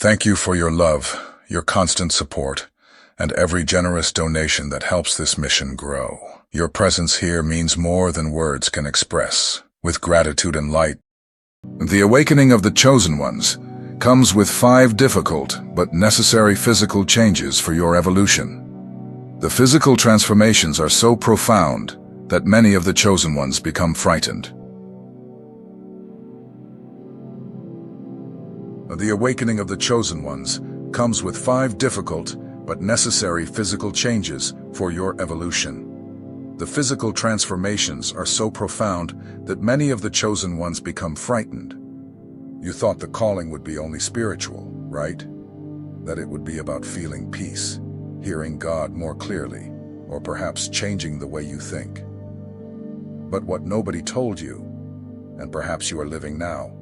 Thank you for your love, your constant support, and every generous donation that helps this mission grow. Your presence here means more than words can express. With gratitude and light, the awakening of the chosen ones comes with 5 difficult but necessary physical changes for your evolution. The physical transformations are so profound that many of the chosen ones become frightened. The awakening of the chosen ones comes with 5 difficult but necessary physical changes for your evolution. The physical transformations are so profound that many of the chosen ones become frightened. You thought the calling would be only spiritual, right? That it would be about feeling peace, hearing God more clearly, or perhaps changing the way you think. But what nobody told you, and perhaps you are living now,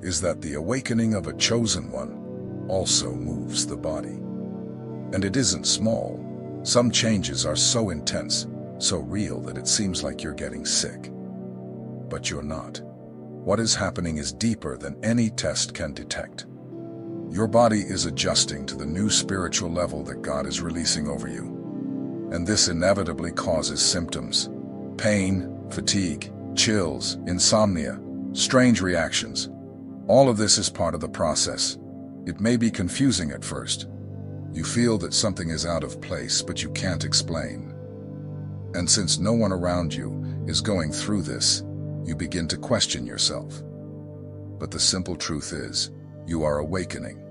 is that the awakening of a chosen one also moves the body. And it isn't small. Some changes are so intense, so real that it seems like you're getting sick. But you're not. What is happening is deeper than any test can detect. Your body is adjusting to the new spiritual level that God is releasing over you. And this inevitably causes symptoms: pain, fatigue, chills, insomnia, strange reactions. All of this is part of the process. It may be confusing at first. You feel that something is out of place, but you can't explain. And since no one around you is going through this, you begin to question yourself. But the simple truth is, you are awakening.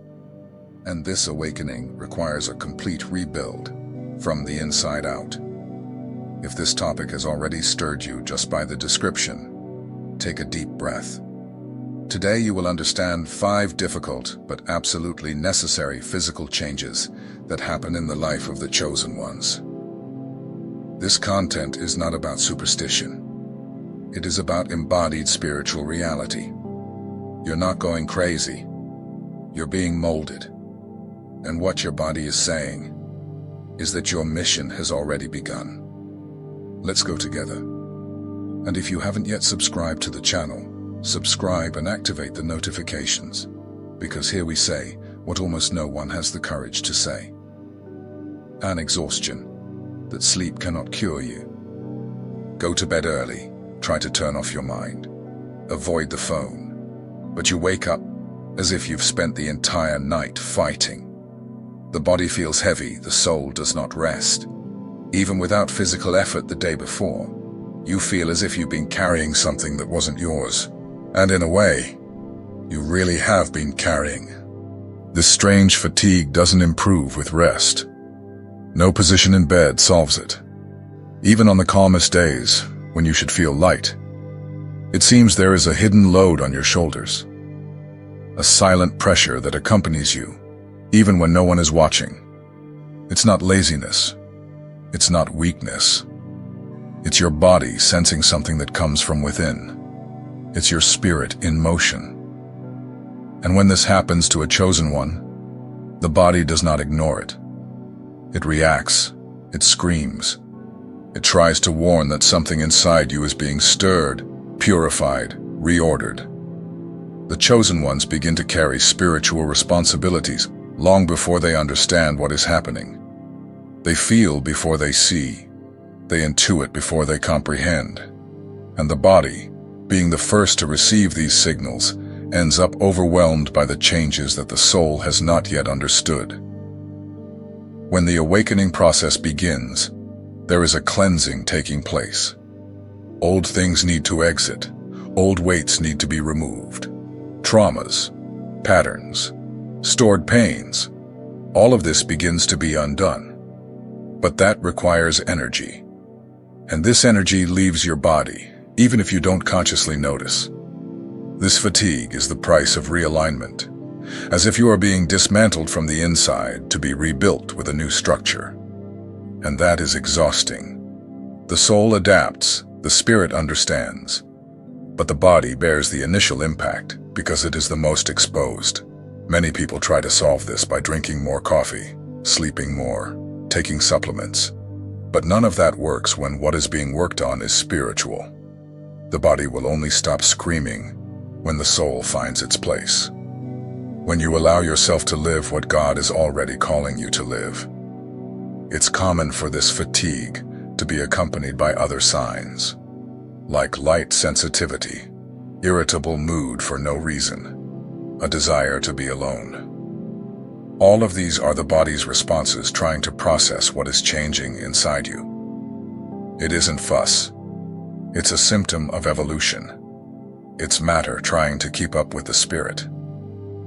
And this awakening requires a complete rebuild from the inside out. If this topic has already stirred you just by the description, take a deep breath. Today you will understand 5 difficult but absolutely necessary physical changes that happen in the life of the chosen ones. This content is not about superstition. It is about embodied spiritual reality. You're not going crazy. You're being molded. And what your body is saying is that your mission has already begun. Let's go together. And if you haven't yet subscribed to the channel, subscribe and activate the notifications, because here we say what almost no one has the courage to say. An exhaustion that sleep cannot cure you. Go to bed early, try to turn off your mind. Avoid the phone. But you wake up as if you've spent the entire night fighting. The body feels heavy, the soul does not rest. Even without physical effort the day before, you feel as if you've been carrying something that wasn't yours. And in a way, you really have been carrying. This strange fatigue doesn't improve with rest. No position in bed solves it. Even on the calmest days, when you should feel light, it seems there is a hidden load on your shoulders. A silent pressure that accompanies you, even when no one is watching. It's not laziness. It's not weakness. It's your body sensing something that comes from within. It's your spirit in motion. And when this happens to a chosen one, the body does not ignore it. It reacts. It screams. It tries to warn that something inside you is being stirred, purified, reordered. The chosen ones begin to carry spiritual responsibilities long before they understand what is happening. They feel before they see. They intuit before they comprehend. And the body, being the first to receive these signals, ends up overwhelmed by the changes that the soul has not yet understood. When the awakening process begins, there is a cleansing taking place. Old things need to exit. Old weights need to be removed. Traumas, patterns, stored pains, all of this begins to be undone. But that requires energy. And this energy leaves your body, even if you don't consciously notice. This fatigue is the price of realignment, as if you are being dismantled from the inside to be rebuilt with a new structure. And that is exhausting. The soul adapts, the spirit understands, but the body bears the initial impact because it is the most exposed. Many people try to solve this by drinking more coffee, sleeping more, taking supplements. But none of that works when what is being worked on is spiritual. The body will only stop screaming when the soul finds its place. when you allow yourself to live what God is already calling you to live. It's common for this fatigue to be accompanied by other signs, like light sensitivity, irritable mood for no reason, a desire to be alone. All of these are the body's responses trying to process what is changing inside you. It isn't fuss. It's a symptom of evolution. It's matter trying to keep up with the spirit.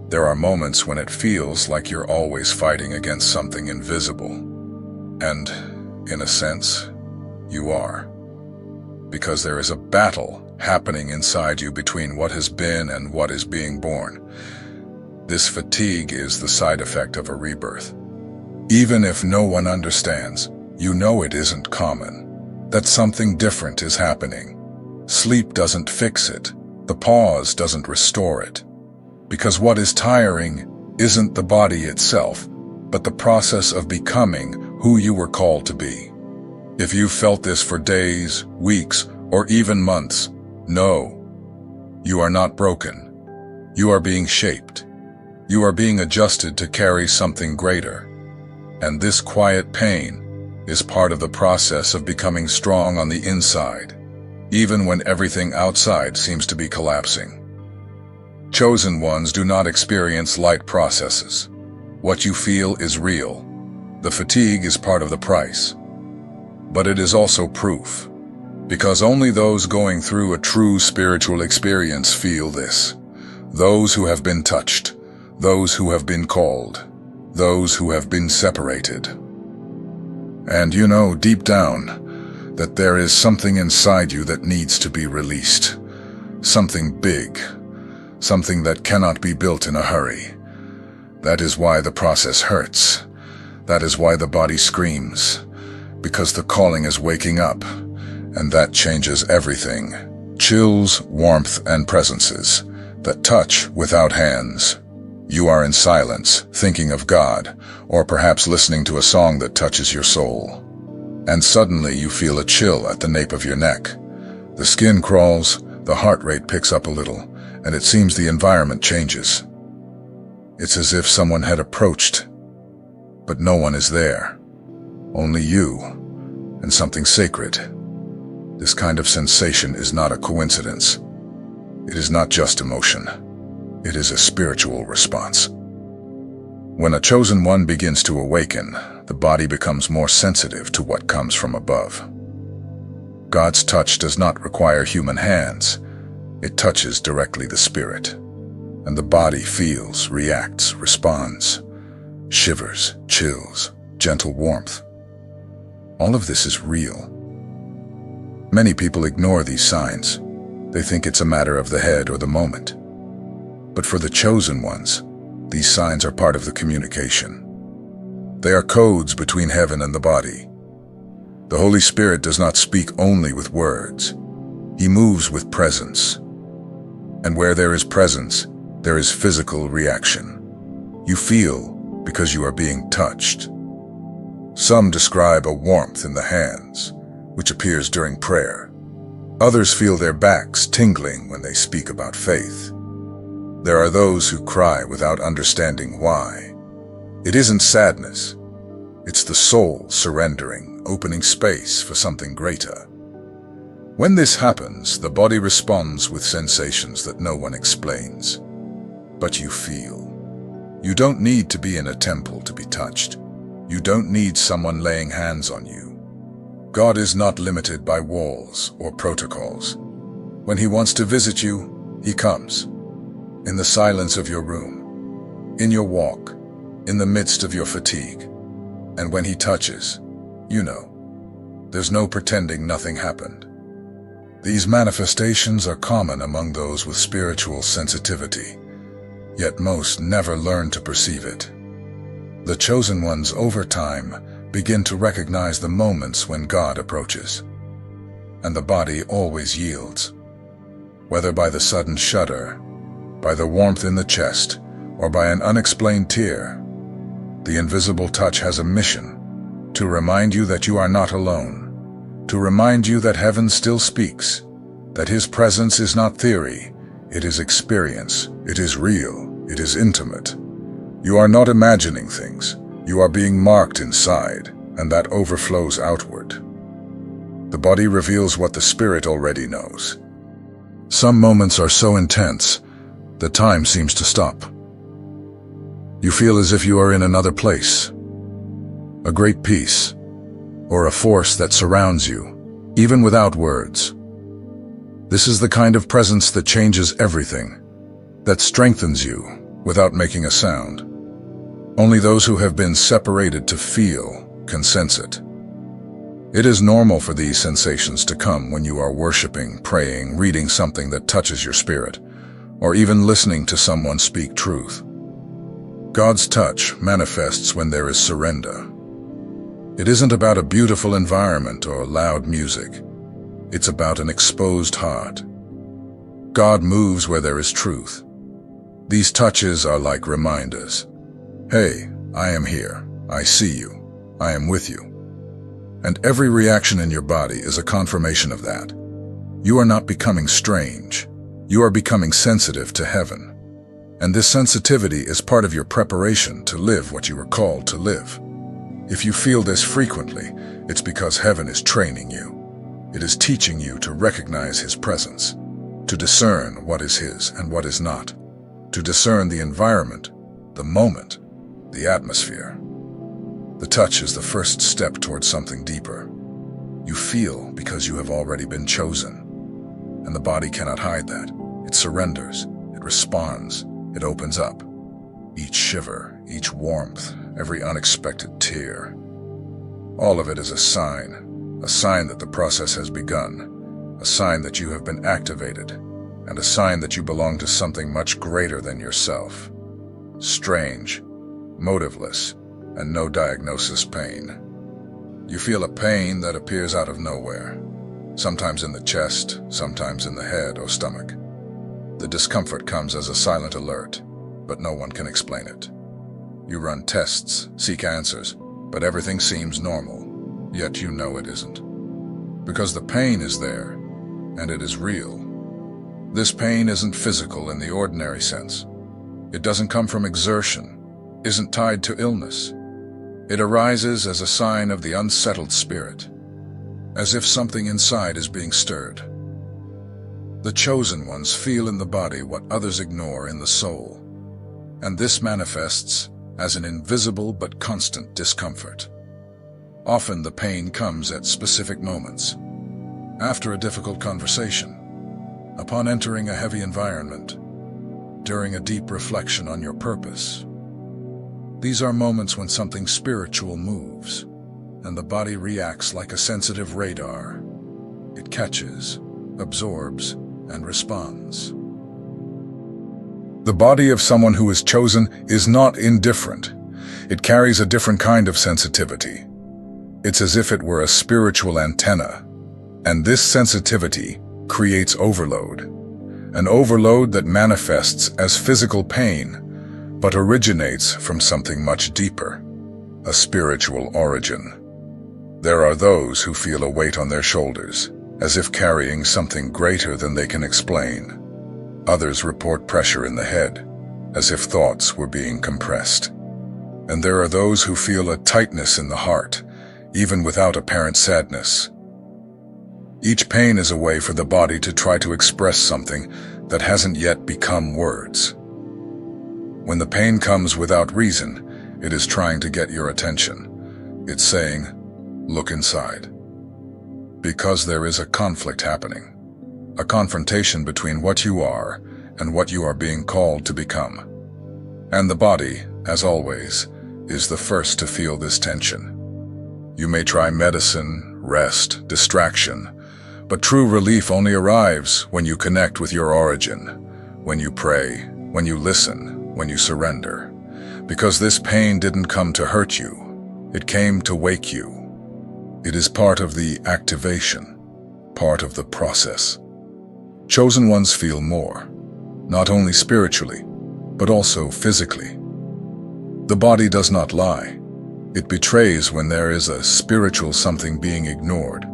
There are moments when it feels like you're always fighting against something invisible. And, in a sense, you are. Because there is a battle happening inside you between what has been and what is being born. This fatigue is the side effect of a rebirth. Even if no one understands, you know it isn't common, that something different is happening. Sleep doesn't fix it. The pause doesn't restore it. Because what is tiring isn't the body itself, but the process of becoming who you were called to be. If you've felt this for days, weeks, or even months, know, you are not broken. You are being shaped. You are being adjusted to carry something greater. And this quiet pain is part of the process of becoming strong on the inside, even when everything outside seems to be collapsing. Chosen ones do not experience light processes. What you feel is real. The fatigue is part of the price. But it is also proof, because only those going through a true spiritual experience feel this. Those who have been touched, those who have been called, those who have been separated. And you know deep down that there is something inside you that needs to be released. Something big, something that cannot be built in a hurry. That is why the process hurts. That is why the body screams. Because the calling is waking up, and that changes everything. Chills, warmth, and presences that touch without hands. You are in silence, thinking of God, or perhaps listening to a song that touches your soul. And suddenly you feel a chill at the nape of your neck. The skin crawls, the heart rate picks up a little, and it seems the environment changes. It's as if someone had approached, but no one is there. Only you, and something sacred. This kind of sensation is not a coincidence. It is not just emotion. It is a spiritual response. When a chosen one begins to awaken, the body becomes more sensitive to what comes from above. God's touch does not require human hands. It touches directly the spirit. And the body feels, reacts, responds. Shivers, chills, gentle warmth. All of this is real. Many people ignore these signs. They think it's a matter of the head or the moment. But for the chosen ones, these signs are part of the communication. They are codes between heaven and the body. The Holy Spirit does not speak only with words. He moves with presence. And where there is presence, there is physical reaction. You feel because you are being touched. Some describe a warmth in the hands, which appears during prayer. Others feel their backs tingling when they speak about faith. There are those who cry without understanding why. It isn't sadness. It's the soul surrendering, opening space for something greater. When this happens, the body responds with sensations that no one explains. But you feel. You don't need to be in a temple to be touched. You don't need someone laying hands on you. God is not limited by walls or protocols. When He wants to visit you, He comes. In the silence of your room, in your walk, in the midst of your fatigue. And when He touches, you know. There's no pretending nothing happened. These manifestations are common among those with spiritual sensitivity, yet most never learn to perceive it. The chosen ones, over time, begin to recognize the moments when God approaches. And the body always yields. Whether by the sudden shudder, by the warmth in the chest, or by an unexplained tear, the invisible touch has a mission: to remind you that you are not alone, to remind you that heaven still speaks, that His presence is not theory, it is experience, it is real. It is intimate. You are not imagining things. You are being marked inside, and that overflows outward. The body reveals what the spirit already knows. Some moments are so intense that time seems to stop. You feel as if you are in another place, a great peace, or a force that surrounds you, even without words. This is the kind of presence that changes everything, that strengthens you without making a sound. Only those who have been separated to feel can sense it. It is normal for these sensations to come when you are worshiping, praying, reading something that touches your spirit, or even listening to someone speak truth. God's touch manifests when there is surrender. It isn't about a beautiful environment or loud music. It's about an exposed heart. God moves where there is truth. These touches are like reminders. Hey, I am here. I see you. I am with you. And every reaction in your body is a confirmation of that. You are not becoming strange. You are becoming sensitive to heaven. And this sensitivity is part of your preparation to live what you were called to live. If you feel this frequently, it's because heaven is training you. It is teaching you to recognize His presence, to discern what is His and what is not, to discern the environment, the moment, the atmosphere. The touch is the first step towards something deeper. You feel because you have already been chosen. And the body cannot hide that. It surrenders, it responds, it opens up. Each shiver, each warmth, every unexpected tear. All of it is a sign that the process has begun, a sign that you have been activated, and a sign that you belong to something much greater than yourself. Strange, motiveless, and no diagnosis pain. You feel a pain that appears out of nowhere, sometimes in the chest, sometimes in the head or stomach. The discomfort comes as a silent alert, but no one can explain it. You run tests, seek answers, but everything seems normal, yet you know it isn't. Because the pain is there, and it is real. This pain isn't physical in the ordinary sense. It doesn't come from exertion, isn't tied to illness. It arises as a sign of the unsettled spirit, as if something inside is being stirred. The chosen ones feel in the body what others ignore in the soul, and this manifests as an invisible but constant discomfort. Often the pain comes at specific moments, after a difficult conversation, upon entering a heavy environment, during a deep reflection on your purpose. These are moments when something spiritual moves, and the body reacts like a sensitive radar. It catches, absorbs, and responds. The body of someone who is chosen is not indifferent. It carries a different kind of sensitivity. It's as if it were a spiritual antenna, and this sensitivity creates overload. An overload that manifests as physical pain, but originates from something much deeper, a spiritual origin. There are those who feel a weight on their shoulders, as if carrying something greater than they can explain. Others report pressure in the head, as if thoughts were being compressed. And there are those who feel a tightness in the heart, even without apparent sadness. Each pain is a way for the body to try to express something that hasn't yet become words. When the pain comes without reason, it is trying to get your attention. It's saying, look inside. Because there is a conflict happening, a confrontation between what you are and what you are being called to become. And the body, as always, is the first to feel this tension. You may try medicine, rest, distraction, but true relief only arrives when you connect with your origin, when you pray, when you listen, when you surrender. Because this pain didn't come to hurt you, it came to wake you. It is part of the activation, part of the process. Chosen ones feel more, not only spiritually, but also physically. The body does not lie. It betrays when there is a spiritual something being ignored.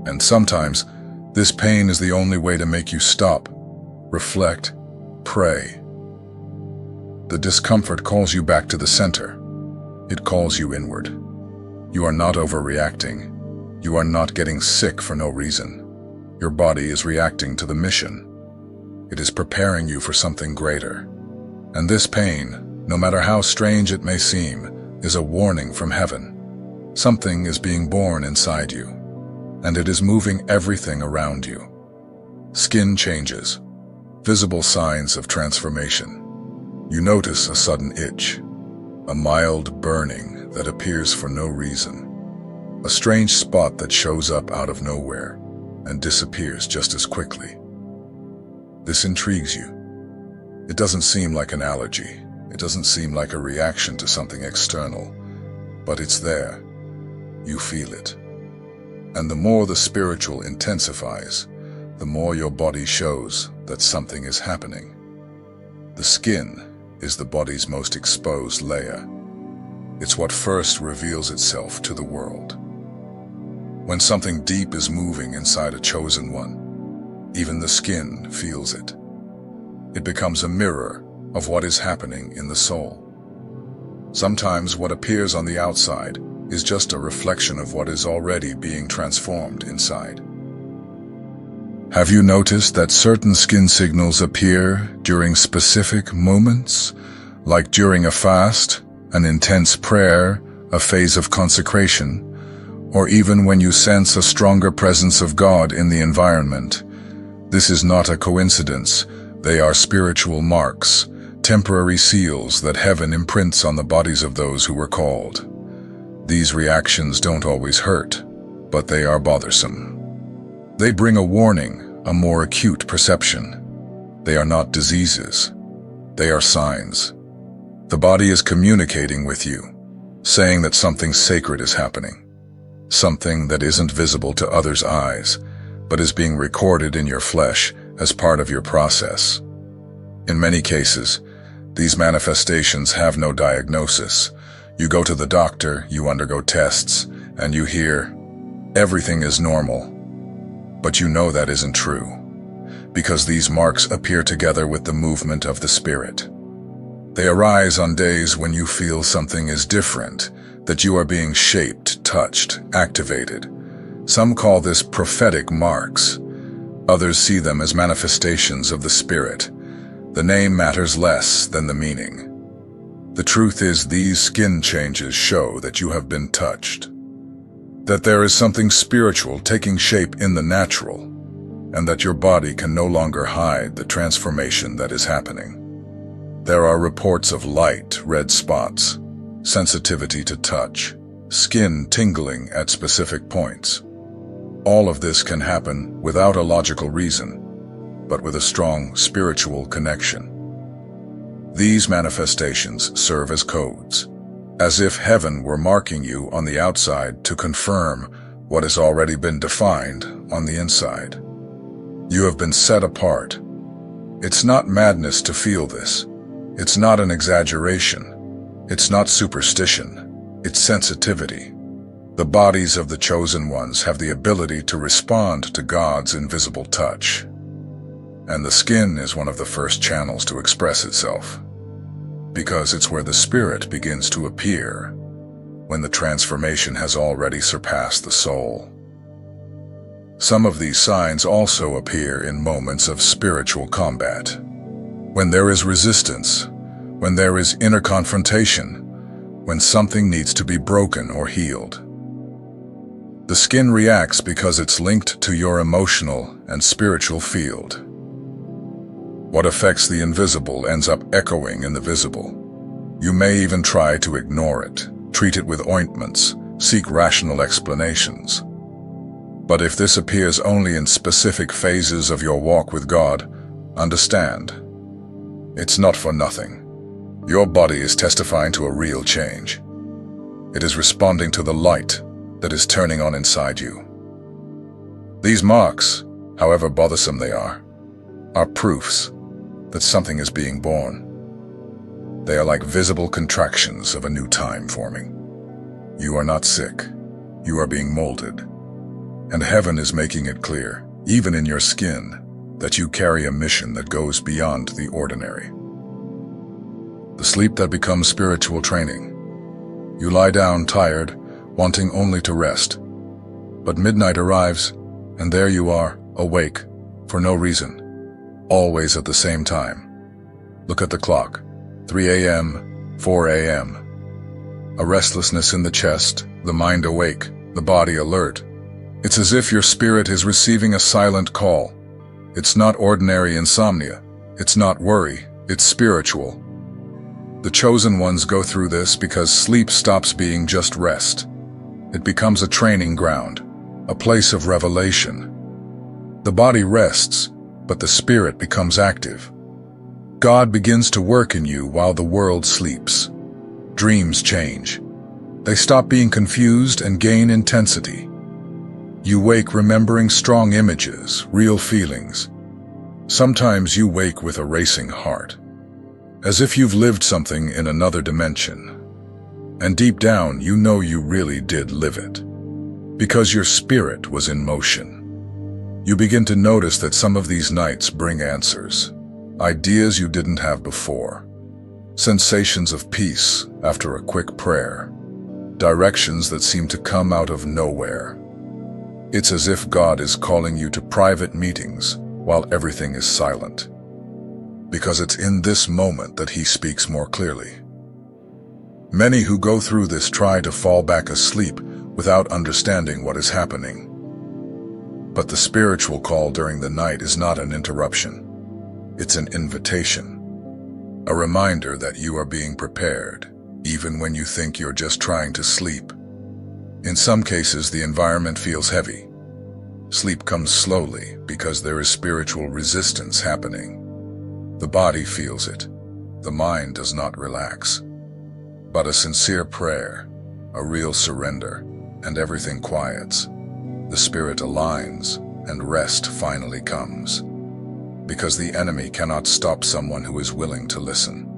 And sometimes, this pain is the only way to make you stop, reflect, pray. the discomfort calls you back to the center. It calls you inward. You are not overreacting. You are not getting sick for no reason. Your body is reacting to the mission. It is preparing you for something greater. And this pain, no matter how strange it may seem, is a warning from heaven. Something is being born inside you, and it is moving everything around you. Skin changes, visible signs of transformation. You notice a sudden itch, a mild burning that appears for no reason, a strange spot that shows up out of nowhere and disappears just as quickly. This intrigues you. It doesn't seem like an allergy. It doesn't seem like a reaction to something external, but it's there. You feel it. And the more the spiritual intensifies, the more your body shows that something is happening. The skin is the body's most exposed layer. It's what first reveals itself to the world. When something deep is moving inside a chosen one, even the skin feels it. It becomes a mirror of what is happening in the soul. Sometimes what appears on the outside is just a reflection of what is already being transformed inside. Have you noticed that certain skin signals appear during specific moments, like during a fast, an intense prayer, a phase of consecration, or even when you sense a stronger presence of God in the environment? This is not a coincidence. They are spiritual marks, temporary seals that heaven imprints on the bodies of those who were called. These reactions don't always hurt, but they are bothersome. They bring a warning, a more acute perception. They are not diseases. They are signs. The body is communicating with you, saying that something sacred is happening, something that isn't visible to others' eyes, but is being recorded in your flesh as part of your process. In many cases, these manifestations have no diagnosis. You go to the doctor, you undergo tests, and you hear, everything is normal. But you know that isn't true, because these marks appear together with the movement of the Spirit. They arise on days when you feel something is different, that you are being shaped, touched, activated. Some call this prophetic marks. Others see them as manifestations of the Spirit. The name matters less than the meaning. The truth is, these skin changes show that you have been touched, that there is something spiritual taking shape in the natural, and that your body can no longer hide the transformation that is happening. There are reports of light, red spots, sensitivity to touch, skin tingling at specific points. All of this can happen without a logical reason, but with a strong spiritual connection. These manifestations serve as codes, as if heaven were marking you on the outside to confirm what has already been defined on the inside. You have been set apart. It's not madness to feel this. It's not an exaggeration. It's not superstition. It's sensitivity. The bodies of the chosen ones have the ability to respond to God's invisible touch. And the skin is one of the first channels to express itself, because it's where the Spirit begins to appear, when the transformation has already surpassed the soul. Some of these signs also appear in moments of spiritual combat, when there is resistance, when there is inner confrontation, when something needs to be broken or healed. The skin reacts because it's linked to your emotional and spiritual field. What affects the invisible ends up echoing in the visible. You may even try to ignore it, treat it with ointments, seek rational explanations. But if this appears only in specific phases of your walk with God, understand, it's not for nothing. Your body is testifying to a real change. It is responding to the light that is turning on inside you. These marks, however bothersome they are proofs that something is being born. They are like visible contractions of a new time forming. You are not sick. You are being molded. And heaven is making it clear, even in your skin, that you carry a mission that goes beyond the ordinary. the sleep that becomes spiritual training. You lie down tired, wanting only to rest. But midnight arrives, and there you are, awake, for no reason, always at the same time. Look at the clock, 3 a.m., 4 a.m. A restlessness in the chest, the mind awake, the body alert. It's as if your spirit is receiving a silent call. It's not ordinary insomnia. It's not worry. It's spiritual. The chosen ones go through this because sleep stops being just rest. It becomes a training ground, a place of revelation. The body rests, but the spirit becomes active. God begins to work in you while the world sleeps. Dreams change. They stop being confused and gain intensity. You wake remembering strong images, real feelings. Sometimes you wake with a racing heart, as if you've lived something in another dimension. And deep down, you know you really did live it, because your spirit was in motion. You begin to notice that some of these nights bring answers, ideas you didn't have before, sensations of peace after a quick prayer, directions that seem to come out of nowhere. It's as if God is calling you to private meetings while everything is silent, because it's in this moment that He speaks more clearly. Many who go through this try to fall back asleep without understanding what is happening. But the spiritual call during the night is not an interruption. It's an invitation, a reminder that you are being prepared, even when you think you're just trying to sleep. In some cases, the environment feels heavy. Sleep comes slowly because there is spiritual resistance happening. The body feels it. The mind does not relax. But a sincere prayer, a real surrender, and everything quiets. The spirit aligns, and rest finally comes. Because the enemy cannot stop someone who is willing to listen.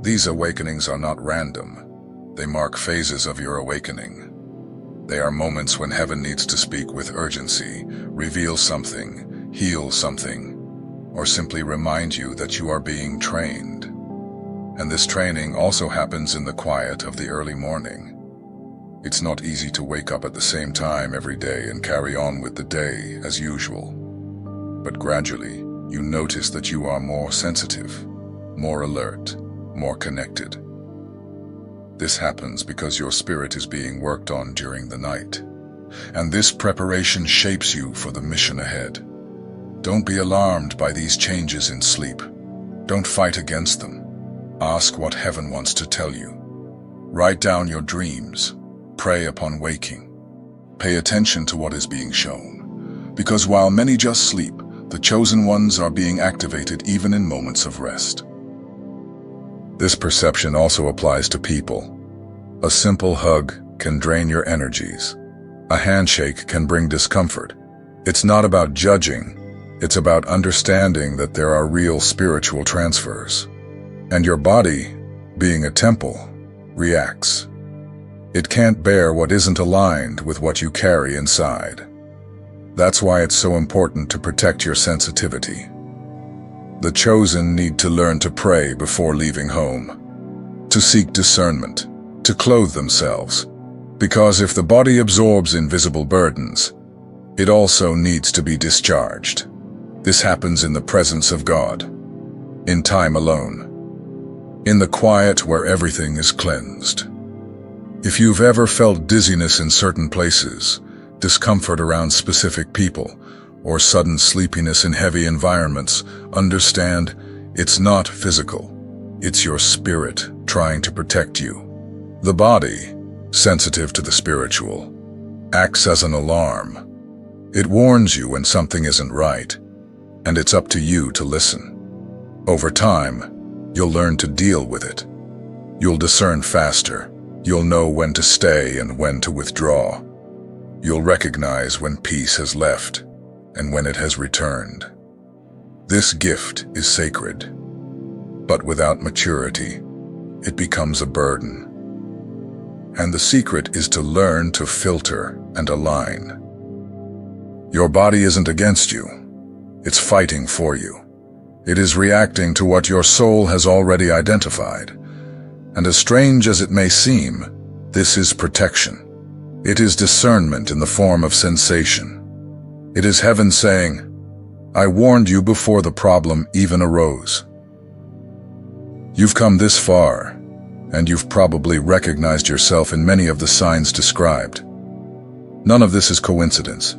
These awakenings are not random. They mark phases of your awakening. They are moments when heaven needs to speak with urgency, reveal something, heal something, or simply remind you that you are being trained. And this training also happens in the quiet of the early morning. It's not easy to wake up at the same time every day and carry on with the day as usual. But gradually, you notice that you are more sensitive, more alert, more connected. This happens because your spirit is being worked on during the night. And this preparation shapes you for the mission ahead. Don't be alarmed by these changes in sleep. Don't fight against them. Ask what heaven wants to tell you. Write down your dreams. Pray upon waking. Pay attention to what is being shown. Because while many just sleep, the chosen ones are being activated even in moments of rest. This perception also applies to people. A simple hug can drain your energies. A handshake can bring discomfort. It's not about judging. It's about understanding that there are real spiritual transfers. And your body, being a temple, reacts. It can't bear what isn't aligned with what you carry inside. That's why it's so important to protect your sensitivity. The chosen need to learn to pray before leaving home, to seek discernment, to clothe themselves, because if the body absorbs invisible burdens, it also needs to be discharged. This happens in the presence of God, in time alone, in the quiet where everything is cleansed. If you've ever felt dizziness in certain places, discomfort around specific people, or sudden sleepiness in heavy environments, understand it's not physical. It's your spirit trying to protect you. The body, sensitive to the spiritual, acts as an alarm. It warns you when something isn't right, and it's up to you to listen. Over time, you'll learn to deal with it. You'll discern faster. You'll know when to stay and when to withdraw. You'll recognize when peace has left and when it has returned. This gift is sacred, but without maturity, it becomes a burden. And the secret is to learn to filter and align. Your body isn't against you. It's fighting for you. It is reacting to what your soul has already identified. And as strange as it may seem, this is protection. It is discernment in the form of sensation. It is heaven saying, I warned you before the problem even arose. You've come this far, and you've probably recognized yourself in many of the signs described. None of this is coincidence.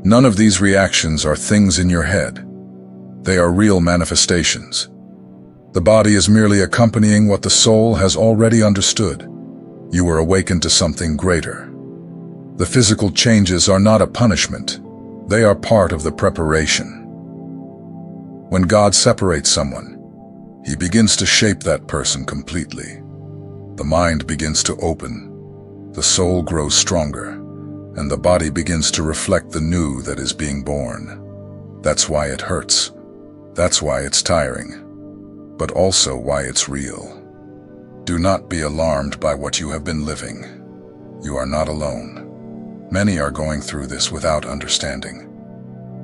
None of these reactions are things in your head. They are real manifestations. The body is merely accompanying what the soul has already understood. You were awakened to something greater. The physical changes are not a punishment. They are part of the preparation. When God separates someone, He begins to shape that person completely. The mind begins to open, the soul grows stronger, and the body begins to reflect the new that is being born. That's why it hurts. That's why it's tiring, but also why it's real. Do not be alarmed by what you have been living. You are not alone. Many are going through this without understanding.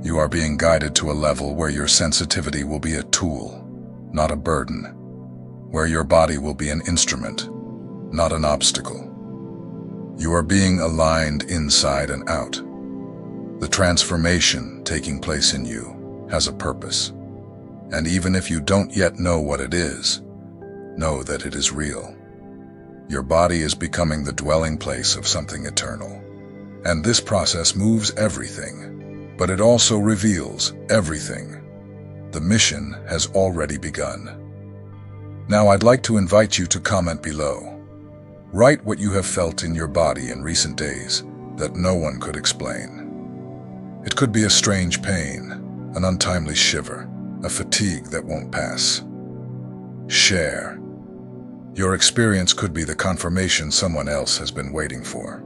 You are being guided to a level where your sensitivity will be a tool, not a burden, where your body will be an instrument, not an obstacle. You are being aligned inside and out. The transformation taking place in you has a purpose. And even if you don't yet know what it is, know that it is real. Your body is becoming the dwelling place of something eternal. And this process moves everything, but it also reveals everything. The mission has already begun. Now I'd like to invite you to comment below. Write what you have felt in your body in recent days that no one could explain. It could be a strange pain, an untimely shiver, a fatigue that won't pass. Share. Your experience could be the confirmation someone else has been waiting for.